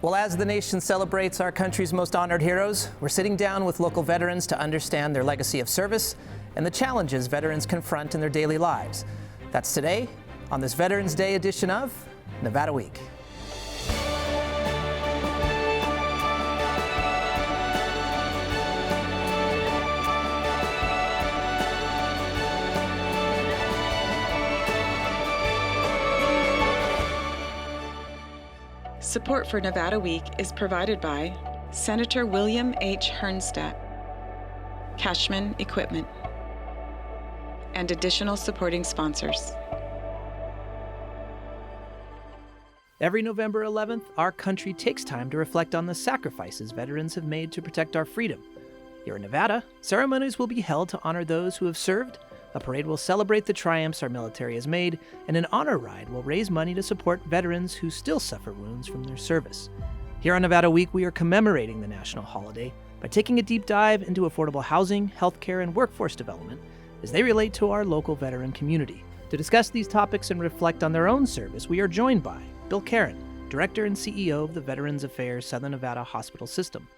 Well, as the nation celebrates our country's most honored heroes, we're sitting down with local veterans to understand their legacy of service and the challenges veterans confront in their daily lives. That's today on this Veterans Day edition of Nevada Week. Support for Nevada Week is provided by Senator William H. Hernstat, Cashman Equipment, and additional supporting sponsors. Every November 11th, our country takes time to reflect on the sacrifices veterans have made to protect our freedom. Here in Nevada, ceremonies will be held to honor those who have served, a parade will celebrate the triumphs our military has made, and an honor ride will raise money to support veterans who still suffer wounds from their service. Here on Nevada Week, we are commemorating the national holiday by taking a deep dive into affordable housing, healthcare, and workforce development as they relate to our local veteran community. To discuss these topics and reflect on their own service, we are joined by Bill Caron, Director and CEO of the Veterans Affairs Southern Nevada Hospital System,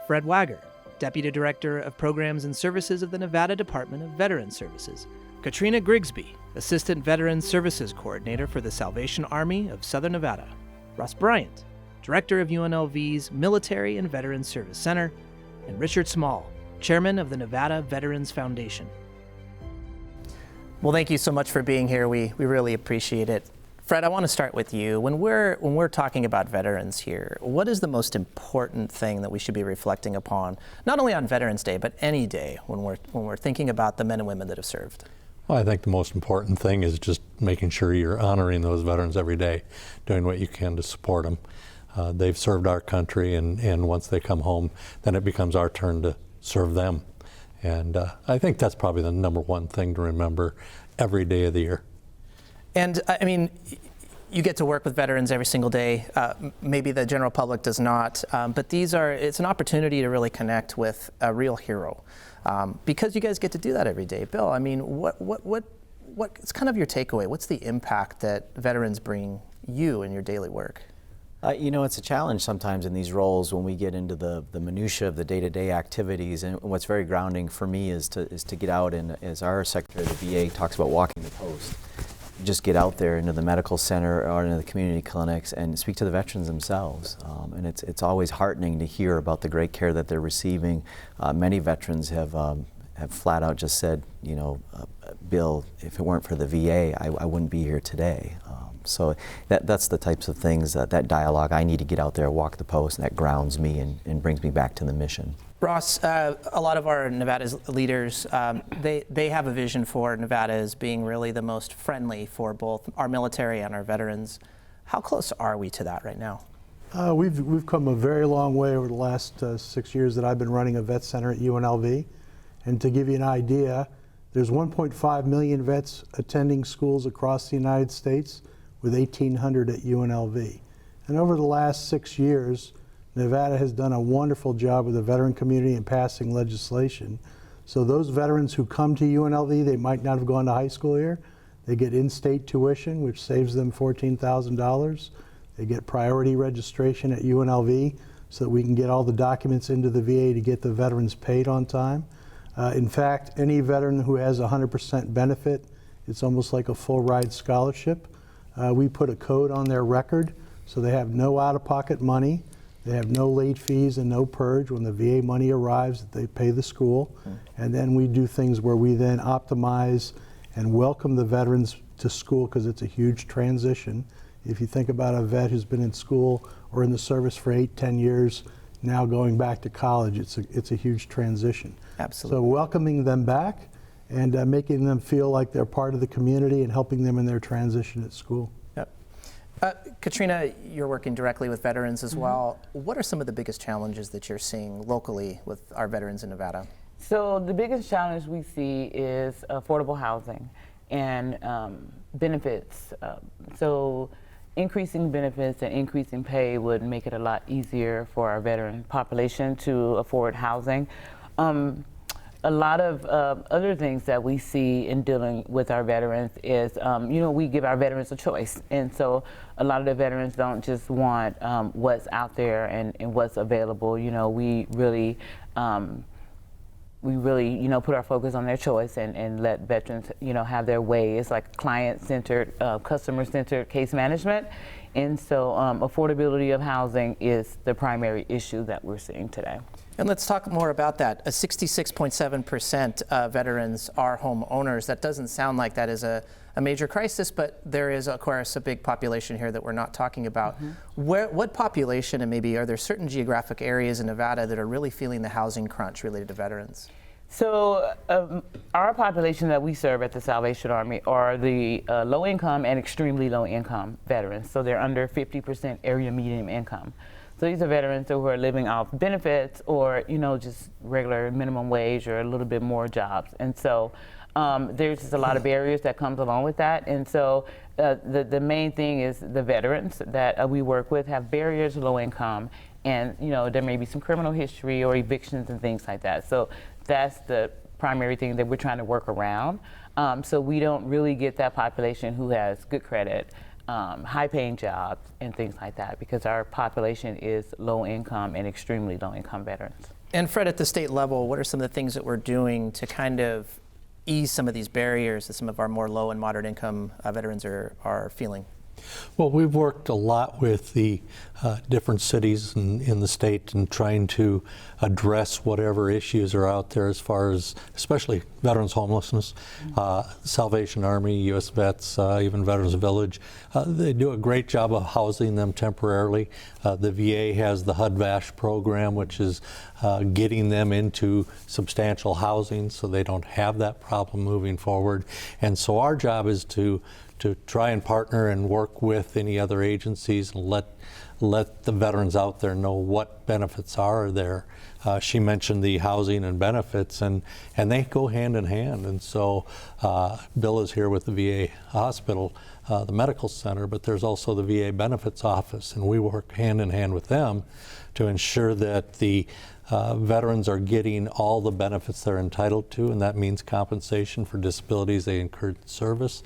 Fred Wagger, Deputy Director of Programs and Services of the Nevada Department of Veterans Services, Katrina Grigsby, Assistant Veterans Services Coordinator for the Salvation Army of Southern Nevada, Ross Bryant, Director of UNLVs Military and Veterans Service Center, and Richard Small, Chairman of the Nevada Veterans Foundation. Well, thank you so much for being here. We really appreciate it. Fred, I want to start with you. When we're talking about veterans here, what is the most important thing that we should be reflecting upon, not only on Veterans Day, but any day when we're thinking about the men and women that have served? Well, I think the most important thing is just making sure you're honoring those veterans every day, doing what you can to support them. They've served our country, and once they come home, then it becomes our turn to serve them. And I think that's probably the number one thing to remember every day of the year. And I mean, you get to work with veterans every single day. Maybe the general public does not, but it's an opportunity to really connect with a real hero. Because you guys get to do that every day. Bill, I mean, what's kind of your takeaway? What's the impact that veterans bring you in your daily work? It's a challenge sometimes in these roles when we get into the minutia of the day-to-day activities. And what's very grounding for me is to get out and, as our Secretary of the VA talks about, walking the post. Just get out there into the medical center or into the community clinics and speak to the veterans themselves. And it's always heartening to hear about the great care that they're receiving. Many veterans have flat out just said, Bill, if it weren't for the VA, I wouldn't be here today. So that's the types of things, that dialogue. I need to get out there, walk the post, and that grounds me and brings me back to the mission. Ross, a lot of our Nevada's leaders, they have a vision for Nevada as being really the most friendly for both our military and our veterans. How close are we to that right now? We've come a very long way over the last 6 years that I've been running a vet center at UNLV. And to give you an idea, there's 1.5 million vets attending schools across the United States, with 1,800 at UNLV. And over the last 6 years, Nevada has done a wonderful job with the veteran community in passing legislation. So those veterans who come to UNLV, they might not have gone to high school here. They get in-state tuition, which saves them $14,000. They get priority registration at UNLV so that we can get all the documents into the VA to get the veterans paid on time. In fact, any veteran who has 100% benefit, it's almost like a full ride scholarship. We put a code on their record so they have no out-of-pocket money. They have no late fees and no purge. When the VA money arrives, they pay the school. And then we do things where we then optimize and welcome the veterans to school, because it's a huge transition. If you think about a vet who's been in school or in the service for 8-10 years, now going back to college, it's a huge transition. Absolutely. So welcoming them back and making them feel like they're part of the community and helping them in their transition at school. Yep. Katrina, you're working directly with veterans as well. What are some of the biggest challenges that you're seeing locally with our veterans in Nevada? So the biggest challenge we see is affordable housing and benefits. So increasing benefits and increasing pay would make it a lot easier for our veteran population to afford housing. a lot of other things that we see in dealing with our veterans is, we give our veterans a choice. And so a lot of the veterans don't just want what's out there and what's available. We really put our focus on their choice and let veterans, have their way. It's like client-centered, customer-centered case management. And so affordability of housing is the primary issue that we're seeing today. And let's talk more about that. 66.7% of veterans are homeowners. That doesn't sound like that is a major crisis, but there is, of course, a big population here that we're not talking about. What population, and maybe are there certain geographic areas in Nevada that are really feeling the housing crunch related to veterans? So our population that we serve at the Salvation Army are the low-income and extremely low-income veterans. So they're under 50% area median income. So these are veterans who are living off benefits or, just regular minimum wage or a little bit more jobs. And so there's just a lot of barriers that comes along with that. And so the main thing is the veterans that we work with have barriers, low income, and, there may be some criminal history or evictions and things like that. So that's the primary thing that we're trying to work around. So we don't really get that population who has good credit, high-paying jobs and things like that, because our population is low-income and extremely low-income veterans. And Fred, at the state level, what are some of the things that we're doing to kind of ease some of these barriers that some of our more low and moderate income veterans are feeling? Well, we've worked a lot with the different cities in the state and trying to address whatever issues are out there as far as, especially veterans homelessness, Salvation Army, U.S. Vets, even Veterans Village. They do a great job of housing them temporarily. The VA has the HUD-VASH program, which is getting them into substantial housing so they don't have that problem moving forward. And so our job is to try and partner and work with any other agencies and let the veterans out there know what benefits are there. She mentioned the housing and benefits, and they go hand in hand. And so Bill is here with the VA hospital, the medical center, but there's also the VA benefits office, and we work hand in hand with them to ensure that the veterans are getting all the benefits they're entitled to, and that means compensation for disabilities they incurred in service.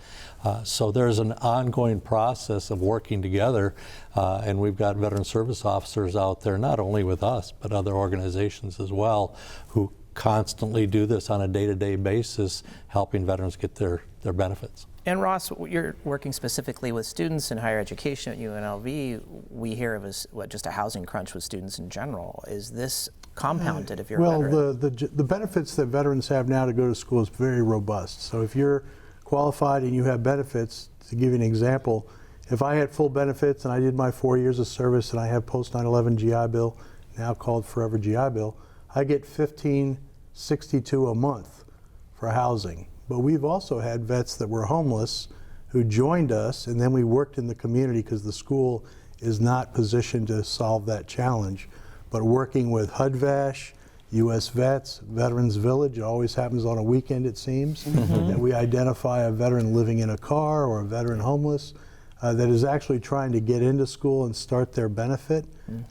So there's an ongoing process of working together, and we've got veteran service officers out there, not only with us, but other organizations as well, who constantly do this on a day-to-day basis, helping veterans get their benefits. And Ross, you're working specifically with students in higher education at UNLV. We hear of just a housing crunch with students in general. Is this compounded if you're a veteran? Well, the benefits that veterans have now to go to school is very robust. So if you're qualified and you have benefits, to give you an example, if I had full benefits and I did my 4 years of service and I have post 9/11 GI Bill, now called Forever GI Bill, I get $1,562 a month for housing. But we've also had vets that were homeless who joined us, and then we worked in the community because the school is not positioned to solve that challenge. But working with HUD-VASH, U.S. Vets, Veterans Village, it always happens on a weekend, it seems, that we identify a veteran living in a car or a veteran homeless that is actually trying to get into school and start their benefit.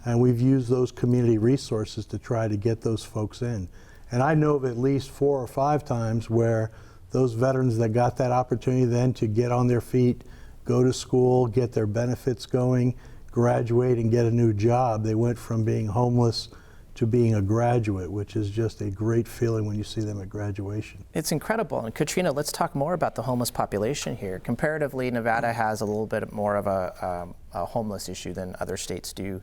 And we've used those community resources to try to get those folks in. And I know of at least 4 or 5 times where those veterans that got that opportunity then to get on their feet, go to school, get their benefits going, graduate and get a new job, they went from being homeless to being a graduate, which is just a great feeling when you see them at graduation. It's incredible. And Katrina, let's talk more about the homeless population here. Comparatively, Nevada has a little bit more of a homeless issue than other states do.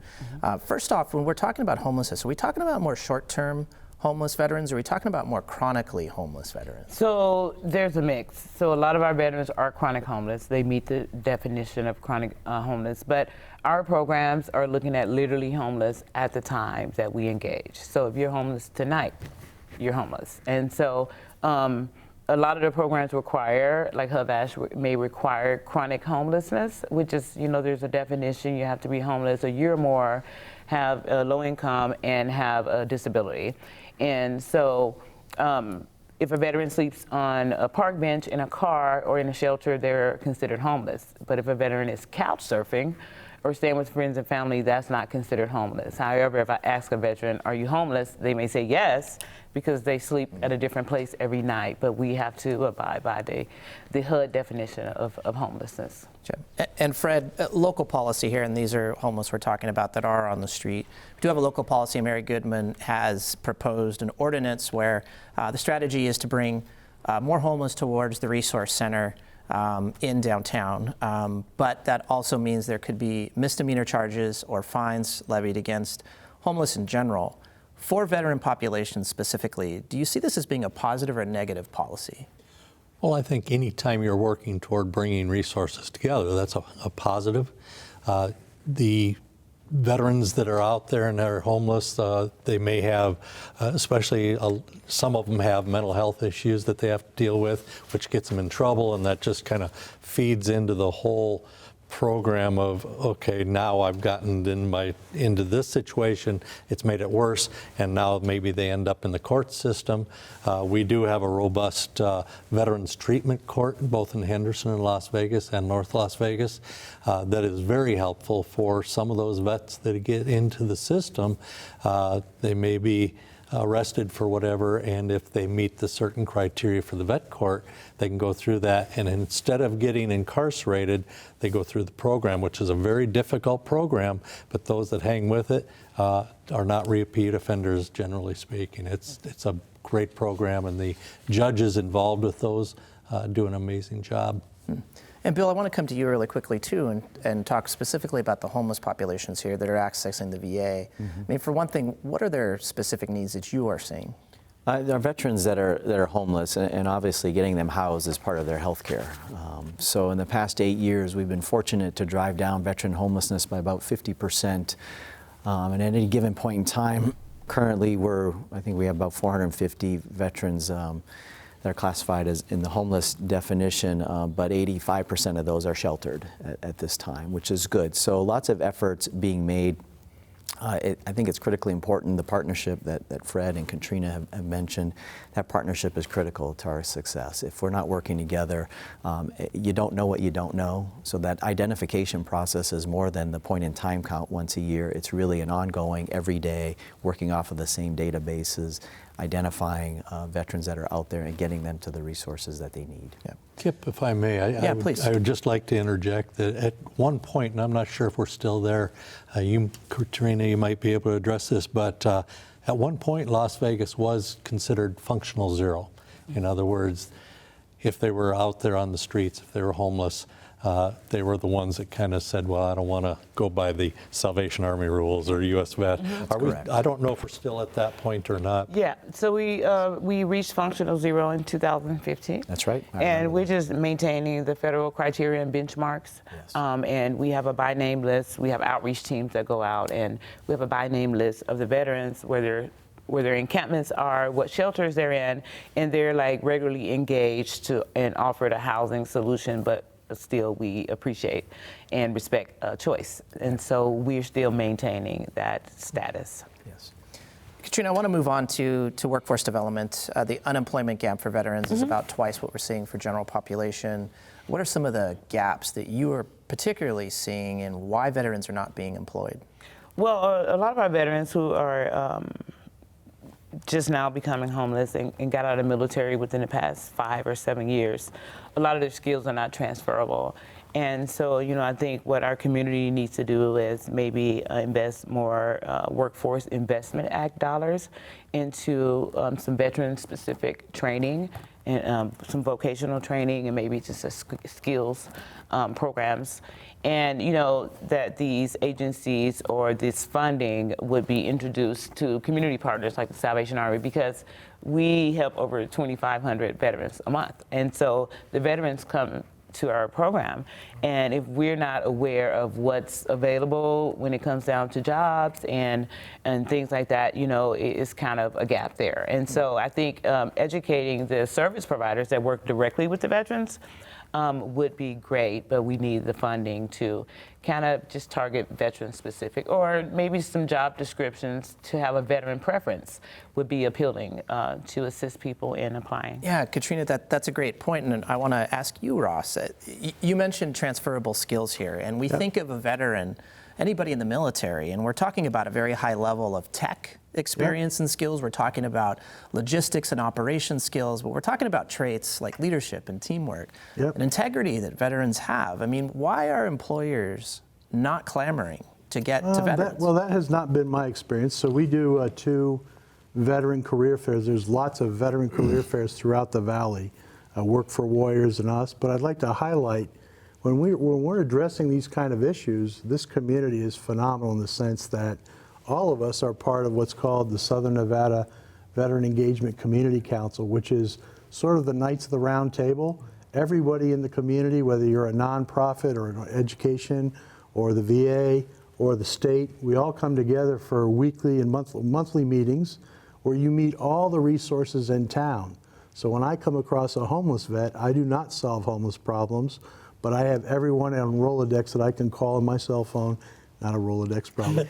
First off, when we're talking about homelessness, are we talking about more short-term homeless veterans, or are we talking about more chronically homeless veterans? So there's a mix. So a lot of our veterans are chronic homeless. They meet the definition of chronic homeless, but our programs are looking at literally homeless at the time that we engage. So if you're homeless tonight, you're homeless. And so a lot of the programs require, like HUD-VASH may require chronic homelessness, which is, there's a definition. You have to be homeless a year or more, have a low income, and have a disability. And so if a veteran sleeps on a park bench, in a car, or in a shelter, they're considered homeless. But if a veteran is couch surfing or staying with friends and family, that's not considered homeless. However, if I ask a veteran, are you homeless? They may say yes, because they sleep at a different place every night, but we have to abide by the HUD definition of homelessness. And Fred, local policy here, and these are homeless we're talking about that are on the street. We do have a local policy. Mary Goodman has proposed an ordinance where the strategy is to bring more homeless towards the resource center in downtown, but that also means there could be misdemeanor charges or fines levied against homeless in general. For veteran populations specifically, do you see this as being a positive or negative policy? Well, I think any time you're working toward bringing resources together, that's a positive. The veterans that are out there and are homeless, they may have, especially some of them have mental health issues that they have to deal with, which gets them in trouble, and that just kind of feeds into the whole program of, okay, now I've gotten into this situation, it's made it worse, and now maybe they end up in the court system. We do have a robust veterans treatment court, both in Henderson and Las Vegas and North Las Vegas, that is very helpful for some of those vets that get into the system. They may be arrested for whatever, and if they meet the certain criteria for the vet court, they can go through that, and instead of getting incarcerated, they go through the program, which is a very difficult program, but those that hang with it are not repeat offenders, generally speaking. It's a great program, and the judges involved with those do an amazing job. And Bill, I want to come to you really quickly too and talk specifically about the homeless populations here that are accessing the VA. I mean, for one thing, what are their specific needs that you are seeing? There are veterans that are homeless, and obviously getting them housed is part of their health care. So in the past 8 years, we've been fortunate to drive down veteran homelessness by about 50%. And at any given point in time, currently I think we have about 450 veterans that are classified as in the homeless definition, but 85% of those are sheltered at this time, which is good. So lots of efforts being made. I think it's critically important, the partnership that Fred and Katrina have mentioned. That partnership is critical to our success. If we're not working together, you don't know what you don't know. So that identification process is more than the point in time count once a year. It's really an ongoing, every day, working off of the same databases, identifying veterans that are out there and getting them to the resources that they need. Yeah. Kip, if I may, please. I would just like to interject that at one point, and I'm not sure if we're still there, you, Katrina, you might be able to address this, but at one point, Las Vegas was considered functional zero. In other words, if they were out there on the streets, if they were homeless, they were the ones that kind of said, well, I don't want to go by the Salvation Army rules or U.S. Vet. I don't know if we're still at that point or not. Yeah, so we reached functional zero in 2015. That's right. And we're just maintaining the federal criteria and benchmarks. Yes. And we have a by name list. We have outreach teams that go out, and we have a by name list of the veterans, where their encampments are, what shelters they're in, and they're like regularly engaged and offered a housing solution, but still we appreciate and respect choice. And so we're still maintaining that status. Yes. Katrina, I want to move on to workforce development. The unemployment gap for veterans is about twice what we're seeing for general population. What are some of the gaps that you are particularly seeing, and why veterans are not being employed? Well, a lot of our veterans who are just now becoming homeless and got out of the military within the past 5 or 7 years, a lot of their skills are not transferable. And so, I think what our community needs to do is maybe invest more Workforce Investment Act dollars into some veteran-specific training and some vocational training, and maybe just skills programs. And that these agencies or this funding would be introduced to community partners like the Salvation Army, because we help over 2,500 veterans a month. And so the veterans come to our program, and if we're not aware of what's available when it comes down to jobs and things like that, it's kind of a gap there. And so I think educating the service providers that work directly with the veterans would be great, but we need the funding to kind of just target veteran specific, or maybe some job descriptions to have a veteran preference would be appealing to assist people in applying. Yeah, Katrina, that's a great point, and I want to ask you, Ross. You mentioned transferable skills here, and we think of a veteran anybody in the military, and we're talking about a very high level of tech experience and skills. We're talking about logistics and operation skills, but we're talking about traits like leadership and teamwork and integrity that veterans have. I mean, why are employers not clamoring to get to veterans? That has not been my experience. So we do 2 veteran career fairs. There's lots of veteran career fairs throughout the Valley, Work for Warriors and us. But I'd like to highlight, when we're addressing these kind of issues, this community is phenomenal in the sense that all of us are part of what's called the Southern Nevada Veteran Engagement Community Council, which is sort of the Knights of the Round Table. Everybody in the community, whether you're a nonprofit or an education or the VA or the state, we all come together for weekly and monthly meetings where you meet all the resources in town. So when I come across a homeless vet, I do not solve homeless problems, but I have everyone on Rolodex that I can call on my cell phone. Not a Rolodex problem,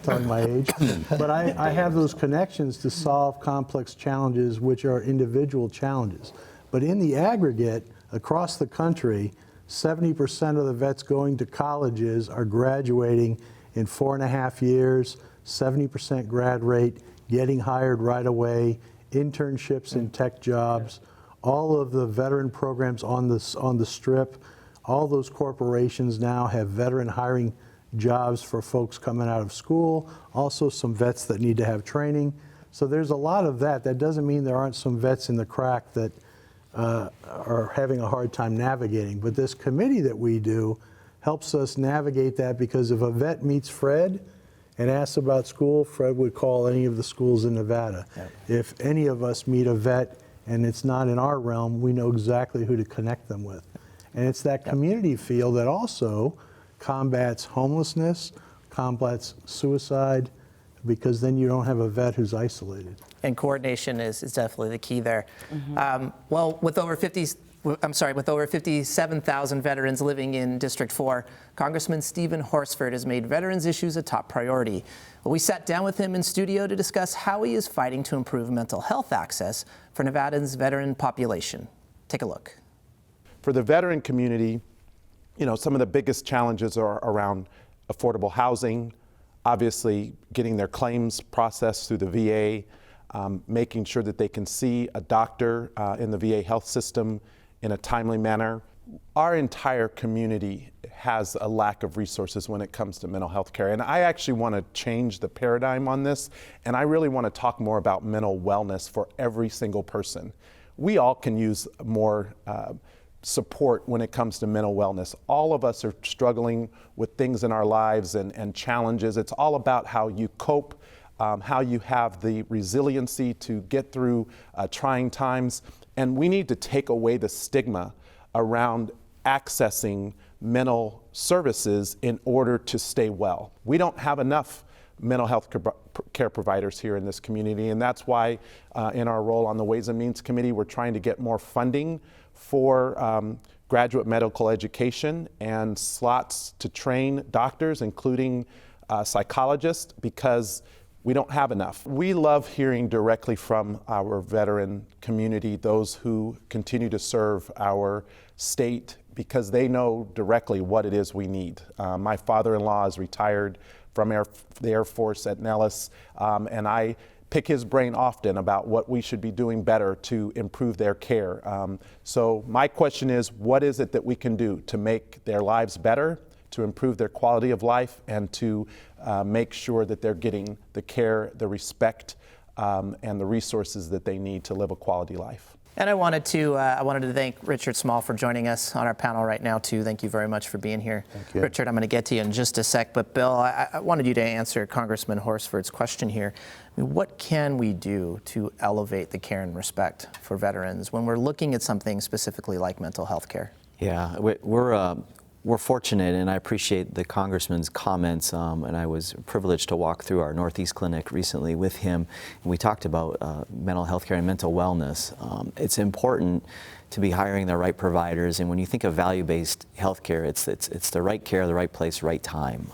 telling my age. But I have those connections to solve complex challenges, which are individual challenges. But in the aggregate, across the country, 70% of the vets going to colleges are graduating in 4.5 years, 70% grad rate, getting hired right away, internships in tech jobs, all of the veteran programs on the Strip, all those corporations now have veteran hiring jobs for folks coming out of school, also some vets that need to have training. So there's a lot of that. That doesn't mean there aren't some vets in the crack that are having a hard time navigating. But this committee that we do helps us navigate that, because if a vet meets Fred and asks about school, Fred would call any of the schools in Nevada. Yep. If any of us meet a vet and it's not in our realm, we know exactly who to connect them with. And it's that community feel that also combats homelessness, combats suicide, because then you don't have a vet who's isolated. And coordination is definitely the key there. Well, with over 57,000 veterans living in District 4, Congressman Stephen Horsford has made veterans issues a top priority. Well, we sat down with him in studio to discuss how he is fighting to improve mental health access for Nevada's veteran population. Take a look. For the veteran community, some of the biggest challenges are around affordable housing, obviously getting their claims processed through the VA, making sure that they can see a doctor in the VA health system in a timely manner. Our entire community has a lack of resources when it comes to mental health care. And I actually want to change the paradigm on this, and I really want to talk more about mental wellness for every single person. We all can use more support when it comes to mental wellness. All of us are struggling with things in our lives and challenges. It's all about how you cope, how you have the resiliency to get through trying times. And we need to take away the stigma around accessing mental services in order to stay well. We don't have enough mental health care providers here in this community, and that's why in our role on the Ways and Means Committee, we're trying to get more funding for graduate medical education and slots to train doctors, including psychologists, because we don't have enough. We love hearing directly from our veteran community, those who continue to serve our state, because they know directly what it is we need. My father-in-law is retired from the Air Force at Nellis, and I pick his brain often about what we should be doing better to improve their care. So my question is, what is it that we can do to make their lives better, to improve their quality of life, and to make sure that they're getting the care, the respect, and the resources that they need to live a quality life? And I wanted to thank Richard Small for joining us on our panel right now, too. Thank you very much for being here. Thank you. Richard, I'm going to get to you in just a sec, but Bill, I wanted you to answer Congressman Horsford's question here. I mean, what can we do to elevate the care and respect for veterans when we're looking at something specifically like mental health care? Yeah, we're fortunate, and I appreciate the Congressman's comments, and I was privileged to walk through our Northeast Clinic recently with him, and we talked about mental health care and mental wellness. It's important to be hiring the right providers. And when you think of value-based healthcare, it's the right care, the right place, right time.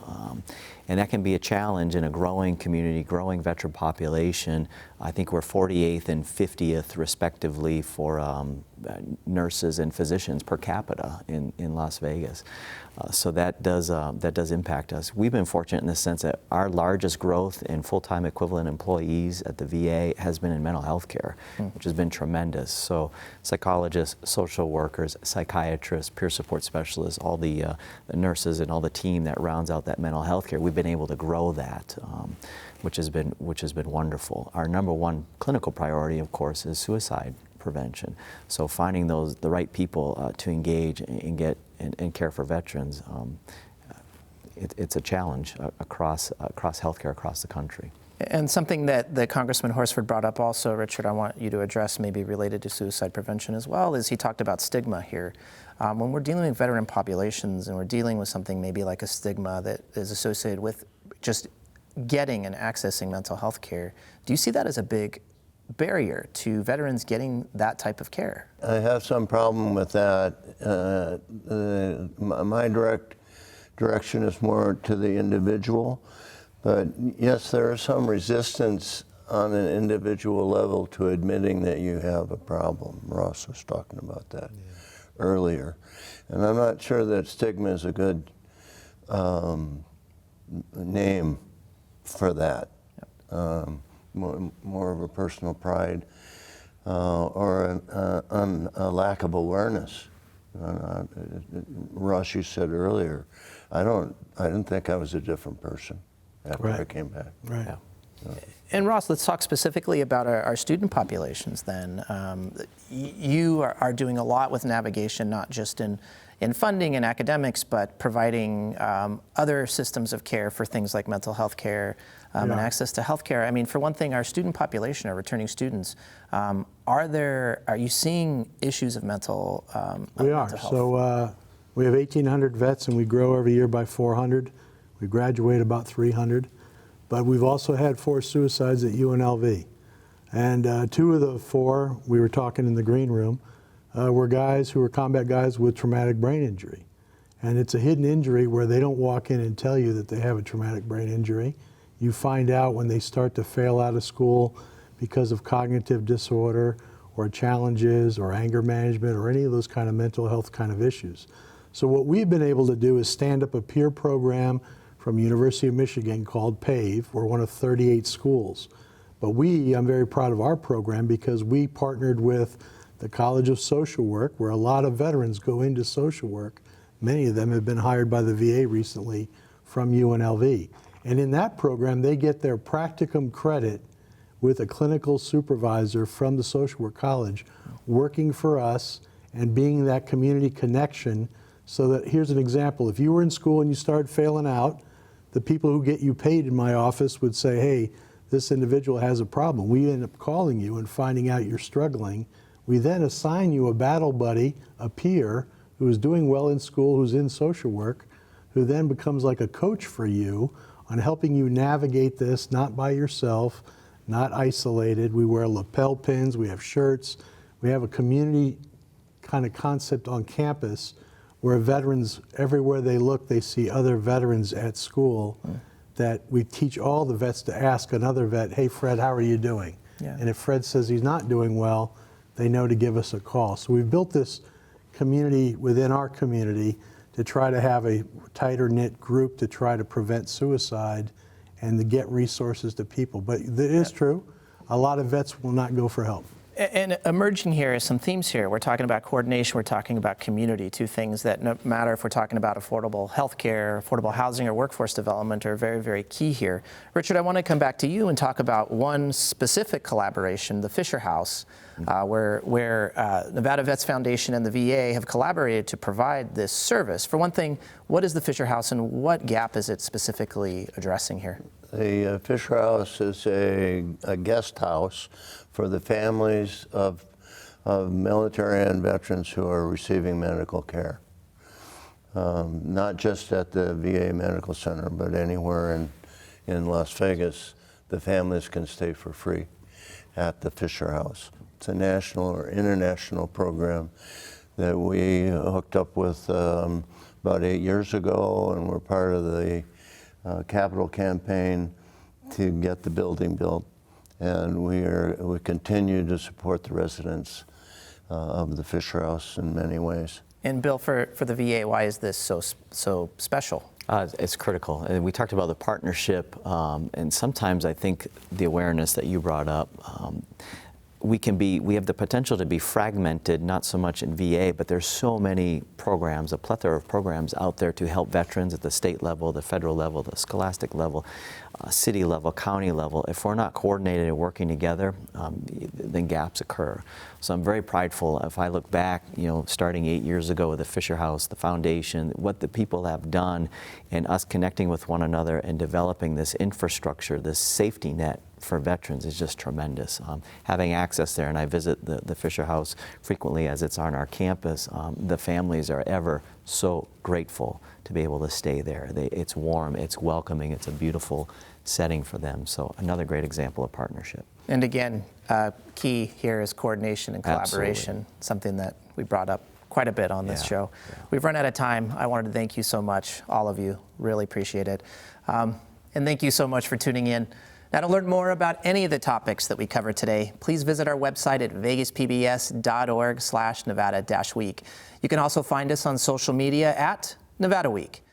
And that can be a challenge in a growing community, growing veteran population. I think we're 48th and 50th respectively for nurses and physicians per capita in Las Vegas. So that does impact us. We've been fortunate in the sense that our largest growth in full-time equivalent employees at the VA has been in mental health care, which has been tremendous. So psychologists, social workers, psychiatrists, peer support specialists, all the nurses and all the team that rounds out that mental health care, we've been able to grow that, which has been wonderful. Our number one clinical priority, of course, is suicide prevention. So finding the right people to engage and get and care for veterans, it's a challenge across healthcare across the country. And something that Congressman Horsford brought up also, Richard, I want you to address, maybe related to suicide prevention as well, is he talked about stigma here. When we're dealing with veteran populations and we're dealing with something maybe like a stigma that is associated with just getting and accessing mental health care, do you see that as a big barrier to veterans getting that type of care? I have some problem with that. My direction is more to the individual, but yes, there is some resistance on an individual level to admitting that you have a problem. Ross was talking about that earlier. And I'm not sure that stigma is a good name for that. More of a personal pride or a lack of awareness. Ross, you said earlier, I didn't think I was a different person after I came back. Right. Yeah. And Ross, let's talk specifically about our student populations then. You are doing a lot with navigation, not just in funding and academics, but providing other systems of care for things like mental health care and access to health care. I mean, for one thing, our student population, our returning students, are you seeing issues of mental We are. health? So we have 1,800 vets, and we grow every year by 400. We graduate about 300. But we've also had 4 suicides at UNLV. And 2 of the 4, we were talking in the green room, were guys who were combat guys with traumatic brain injury. And it's a hidden injury where they don't walk in and tell you that they have a traumatic brain injury. You find out when they start to fail out of school because of cognitive disorder or challenges or anger management or any of those kind of mental health kind of issues. So what we've been able to do is stand up a peer program from University of Michigan called PAVE. We're one of 38 schools. But I'm very proud of our program because we partnered with the College of Social Work, where a lot of veterans go into social work. Many of them have been hired by the VA recently from UNLV. And in that program, they get their practicum credit with a clinical supervisor from the social work college working for us and being that community connection. So that, here's an example, if you were in school and you started failing out, the people who get you paid in my office would say, hey, this individual has a problem. We end up calling you and finding out you're struggling. We then assign you a battle buddy, a peer, who is doing well in school, who's in social work, who then becomes like a coach for you on helping you navigate this, not by yourself, not isolated. We wear lapel pins, we have shirts, we have a community kind of concept on campus where veterans, everywhere they look, they see other veterans at school, that we teach all the vets to ask another vet, hey Fred, how are you doing? Yeah. And if Fred says he's not doing well, they know to give us a call. So we've built this community within our community to try to have a tighter knit group to try to prevent suicide and to get resources to people. But it is true, a lot of vets will not go for help. And emerging here is some themes here. We're talking about coordination, we're talking about community, 2 things that no matter if we're talking about affordable healthcare, affordable housing, or workforce development are very, very key here. Richard, I want to come back to you and talk about one specific collaboration, the Fisher House, where Nevada Vets Foundation and the VA have collaborated to provide this service. For one thing, what is the Fisher House and what gap is it specifically addressing here? The Fisher House is a guest house for the families of military and veterans who are receiving medical care. Not just at the VA Medical Center, but anywhere in Las Vegas, the families can stay for free at the Fisher House. It's a national or international program that we hooked up with about 8 years ago, and we're part of the capital campaign to get the building built. And we continue to support the residents of the Fisher House in many ways. And Bill, for the VA, why is this so special? It's critical. And we talked about the partnership, and sometimes I think the awareness that you brought up, we have the potential to be fragmented, not so much in VA, but there's so many programs, a plethora of programs out there to help veterans at the state level, the federal level, the scholastic level, city level, county level. If we're not coordinated and working together, then gaps occur. So I'm very prideful. If I look back, starting 8 years ago with the Fisher House, the foundation, what the people have done, and us connecting with one another and developing this infrastructure, this safety net for veterans is just tremendous. Having access there, and I visit the Fisher House frequently as it's on our campus, the families are ever so grateful to be able to stay there. It's warm, it's welcoming, it's a beautiful setting for them. So another great example of partnership. And again, key here is coordination and collaboration, Absolutely. Something that we brought up quite a bit on this show. Yeah. We've run out of time. I wanted to thank you so much, all of you. Really appreciate it. And thank you so much for tuning in. Now, to learn more about any of the topics that we covered today, please visit our website at vegaspbs.org/Nevada-Week. You can also find us on social media at Nevada Week.